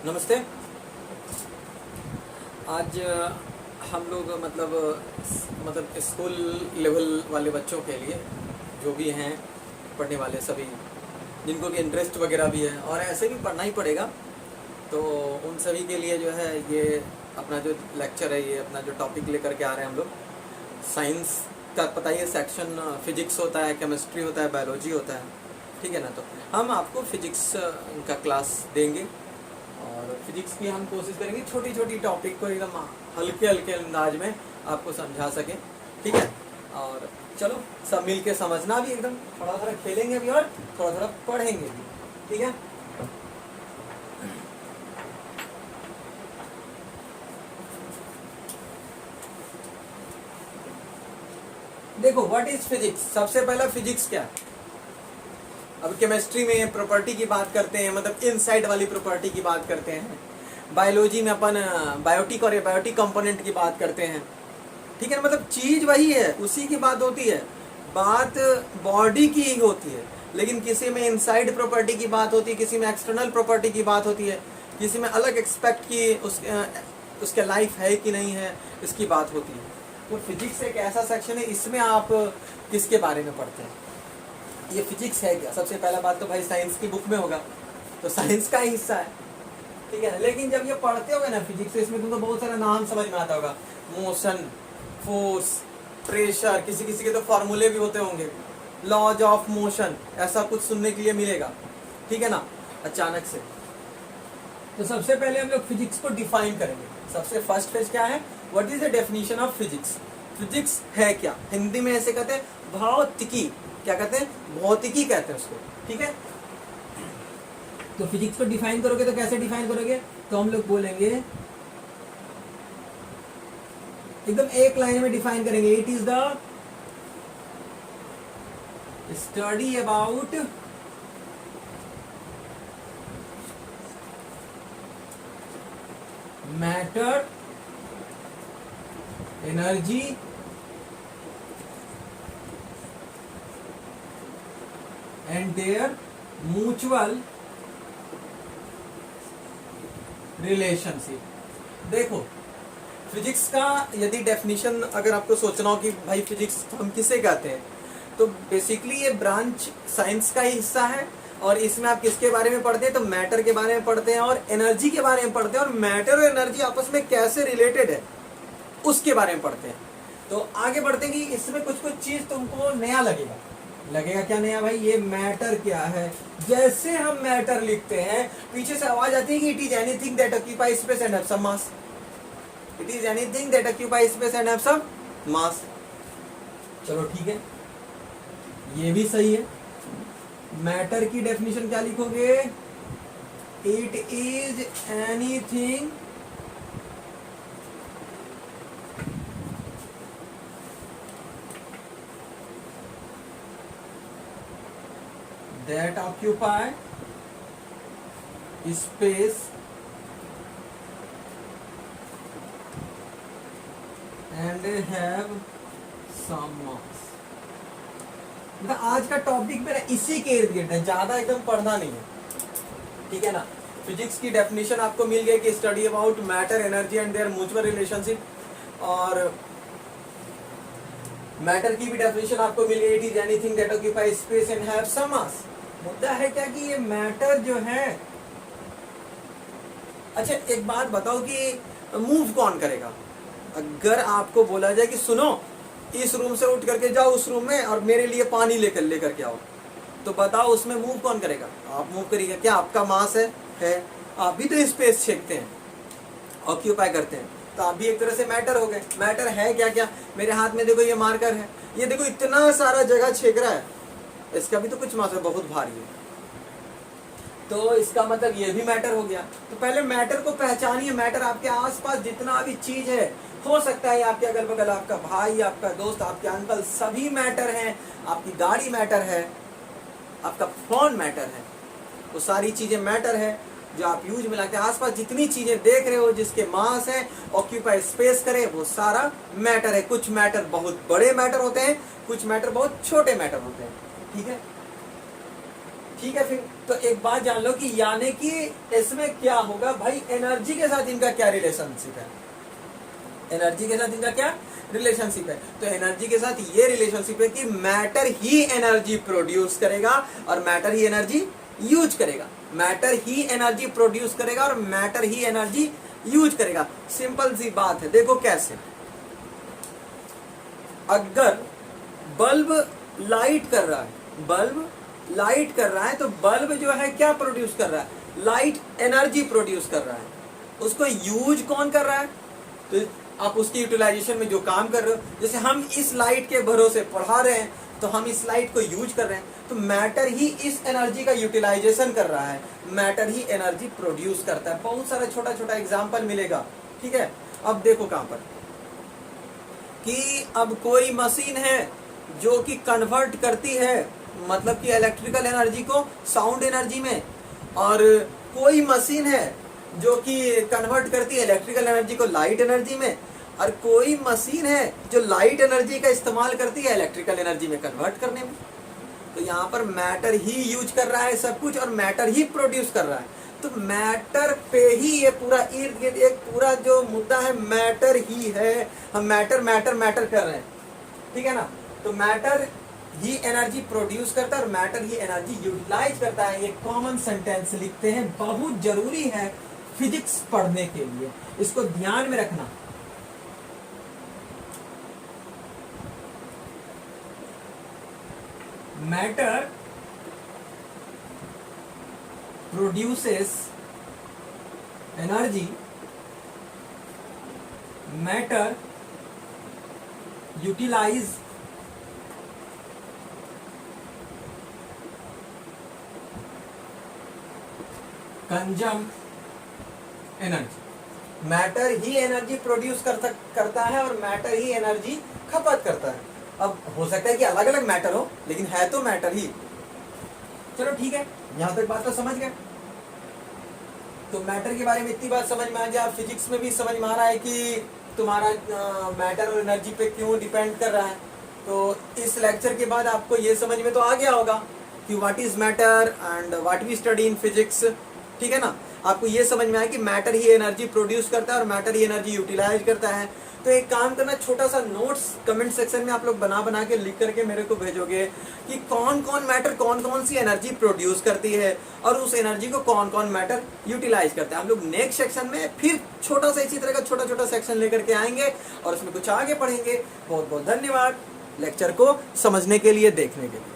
नमस्ते। आज हम लोग मतलब स्कूल लेवल वाले बच्चों के लिए जो भी हैं पढ़ने वाले सभी जिनको भी इंटरेस्ट वगैरह भी है और ऐसे भी पढ़ना ही पड़ेगा, तो उन सभी के लिए जो है ये अपना जो लेक्चर है, ये अपना जो टॉपिक लेकर के आ रहे हैं हम लोग। साइंस का पता ही है, सेक्शन फिजिक्स होता है, केमिस्ट्री होता है, बायोलॉजी होता है, ठीक है ना। तो हम आपको फिजिक्स का क्लास देंगे और फिजिक्स की हम कोशिश करेंगे छोटी छोटी टॉपिक को एकदम हल्के हल्के अंदाज में आपको समझा सकें, ठीक है। और चलो सब मिल के समझना भी, एकदम थोड़ा थोड़ा खेलेंगे भी और थोड़ा थोड़ा पढ़ेंगे भी, ठीक है। देखो व्हाट इज फिजिक्स। सबसे पहला फिजिक्स क्या है। अब केमिस्ट्री में प्रॉपर्टी की बात करते हैं, मतलब इनसाइड वाली प्रॉपर्टी की बात करते हैं। बायोलॉजी में अपन बायोटिक और एबायोटिक कंपोनेंट की बात करते हैं, ठीक है ना। मतलब चीज वही है, उसी की बात होती है, बात बॉडी की ही होती है, लेकिन किसी में इनसाइड प्रॉपर्टी की बात होती है, किसी में एक्सटर्नल प्रॉपर्टी की बात होती है, किसी में अलग एक्सपेक्ट की उसके लाइफ है कि नहीं है, इसकी बात होती है। तो फिजिक्स एक ऐसा सेक्शन है, इसमें आप किसके बारे में पढ़ते हैं, ये फिजिक्स है क्या। सबसे पहला बात तो भाई साइंस की बुक में होगा, तो साइंस का ही हिस्सा है, ठीक है। लेकिन जब ये पढ़ते होगे ना फिजिक्स, तो इसमें तुमको बहुत सारा नाम समझ में आता होगा, मोशन, फोर्स, प्रेशर, किसी किसी के तो फॉर्मूले भी होते होंगे, लॉज ऑफ मोशन, ऐसा कुछ सुनने के लिए मिलेगा, ठीक है ना, अचानक से। तो सबसे पहले हम लोग फिजिक्स को डिफाइन करेंगे। सबसे फर्स्ट फेज क्या है, what is the definition of physics. Physics है क्या, हिंदी में ऐसे कहते हैं भौतिकी, क्या कहते हैं, भौतिकी कहते हैं उसको, ठीक है। तो फिजिक्स को डिफाइन करोगे तो कैसे डिफाइन करोगे, तो हम लोग बोलेंगे एकदम एक लाइन में डिफाइन करेंगे, it is the study about matter, energy and their mutual relationship. देखो फिजिक्स का यदि डेफिनेशन अगर आपको सोचना हो कि भाई फिजिक्स हम किसे कहते हैं, तो बेसिकली ये ब्रांच साइंस का ही हिस्सा है और इसमें आप किसके बारे में पढ़ते हैं, तो मैटर के बारे में पढ़ते हैं और एनर्जी के बारे में पढ़ते हैं, और मैटर और एनर्जी आपस में कैसे रिलेटेड है उसके बारे में पढ़ते हैं। तो आगे बढ़ते हैं कि इसमें कुछ कुछ चीज तुमको नया लगेगा क्या नया भाई, ये मैटर क्या है। जैसे हम मैटर लिखते हैं, पीछे से आवाज आती है कि it is anything that occupy space and have some mass, it is anything that occupy space and have some mass. चलो ठीक है, ये भी सही है। मैटर की डेफिनेशन क्या लिखोगे, it is anything that occupy space and have some mass। मतलब आज का टॉपिक मेरा इसी के इर्द गिर्द है, ज्यादा एकदम पढ़ना नहीं है, ठीक है ना। फिजिक्स की डेफिनेशन आपको मिल गई कि study about matter, energy and their mutual relationship, और मैटर की भी डेफिनेशन आपको मिल गई, it is anything that occupy space and have some mass. मुद्दा है क्या कि ये मैटर जो है, अच्छा एक बात बताओ कि मूव कौन करेगा। अगर आपको बोला जाए कि सुनो इस रूम से उठ करके जाओ उस रूम में और मेरे लिए पानी लेकर के आओ, तो बताओ उसमें मूव कौन करेगा, आप मूव करिएगा क्या, आपका मास है। आप भी तो स्पेस छेकते हैं, ऑक्यूपाई करते हैं, तो आप भी एक तरह से मैटर हो गए। मैटर है क्या क्या, मेरे हाथ में देखो ये मार्कर है, ये देखो इतना सारा जगह छेक रहा है, इसका भी तो कुछ मास है, बहुत भारी है, तो इसका मतलब ये भी मैटर हो गया। तो पहले मैटर को पहचानिए। मैटर आपके आसपास जितना भी चीज है, हो सकता है आपके अगल बगल आपका भाई, आपका दोस्त, आपके अंकल, सभी मैटर हैं। आपकी गाड़ी मैटर है, आपका फोन मैटर है, वो सारी चीजें मैटर है जो आप यूज में लाते हैं। आसपास जितनी चीजें देख रहे हो जिसके मास है, ऑक्यूपाई स्पेस करे, वो सारा मैटर है। कुछ मैटर बहुत बड़े मैटर होते हैं, कुछ मैटर बहुत छोटे मैटर होते हैं, ठीक है। ठीक है। फिर तो एक बात जान लो कि यानी कि इसमें क्या होगा भाई, एनर्जी के साथ इनका क्या रिलेशनशिप है, एनर्जी के साथ इनका क्या रिलेशनशिप है। तो एनर्जी के साथ ये रिलेशनशिप है कि मैटर ही एनर्जी प्रोड्यूस करेगा और मैटर ही एनर्जी यूज करेगा, मैटर ही एनर्जी प्रोड्यूस करेगा और मैटर ही एनर्जी यूज करेगा। सिंपल सी बात है, देखो कैसे, अगर बल्ब लाइट कर रहा है, बल्ब लाइट कर रहा है तो बल्ब जो है क्या प्रोड्यूस कर रहा है, लाइट एनर्जी प्रोड्यूस कर रहा है। उसको यूज कौन कर रहा है, तो आप उसकी यूटिलाइजेशन में जो काम कर रहे हो, जैसे हम इस लाइट के भरोसे पढ़ा रहे हैं तो हम इस लाइट को यूज कर रहे हैं, तो मैटर ही इस एनर्जी का यूटिलाइजेशन कर रहा है, मैटर ही एनर्जी प्रोड्यूस करता है। बहुत सारा छोटा छोटा एग्जाम्पल मिलेगा, ठीक है। अब देखो कहां पर कि अब कोई मशीन है जो कि कन्वर्ट करती है, मतलब कि इलेक्ट्रिकल एनर्जी को साउंड एनर्जी में, और कोई मशीन है जो कि कन्वर्ट करती है इलेक्ट्रिकल एनर्जी को लाइट एनर्जी में, और कोई मशीन है जो लाइट एनर्जी का इस्तेमाल करती है इलेक्ट्रिकल एनर्जी में कन्वर्ट करने में। तो यहाँ पर मैटर ही यूज कर रहा है सब कुछ और मैटर ही प्रोड्यूस कर रहा है। तो मैटर पे ही ये पूरा इर्द गिर्द एक पूरा जो मुद्दा है मैटर ही है, हम मैटर मैटर मैटर कर रहे हैं, ठीक है ना। तो मैटर ही एनर्जी प्रोड्यूस करता है और मैटर ही एनर्जी यूटिलाइज करता है। एक कॉमन सेंटेंस लिखते हैं, बहुत जरूरी है फिजिक्स पढ़ने के लिए, इसको ध्यान में रखना। Matter produces energy, matter utilize consume energy. Matter ही एनर्जी प्रोड्यूस करता है और मैटर ही एनर्जी खपत करता है। अब हो सकता है कि अलग अलग मैटर हो, लेकिन है तो मैटर ही। चलो ठीक है, यहां तक बात तो समझ गए। तो मैटर के बारे में इतनी बात समझ में आ गया। फिजिक्स में भी समझ में आ रहा है कि तुम्हारा मैटर और एनर्जी पे क्यों डिपेंड कर रहा है। तो इस लेक्चर के बाद आपको ये समझ में तो आ गया होगा कि what is matter and what we study in physics, ठीक है ना। आपको ये समझ में आया कि मैटर ही एनर्जी प्रोड्यूस करता है और मैटर ही एनर्जी यूटिलाइज करता है। तो एक काम करना, छोटा सा नोट्स कमेंट सेक्शन में आप लोग बना बना के लिख करके मेरे को भेजोगे कि कौन कौन मैटर कौन कौन सी एनर्जी प्रोड्यूस करती है और उस एनर्जी को कौन कौन मैटर यूटिलाइज करता है। हम लोग नेक्स्ट सेक्शन में फिर छोटा सा इसी तरह का छोटा छोटा सेक्शन लेकर के आएंगे और उसमें कुछ आगे पढ़ेंगे। बहुत बहुत धन्यवाद लेक्चर को समझने के लिए, देखने के लिए।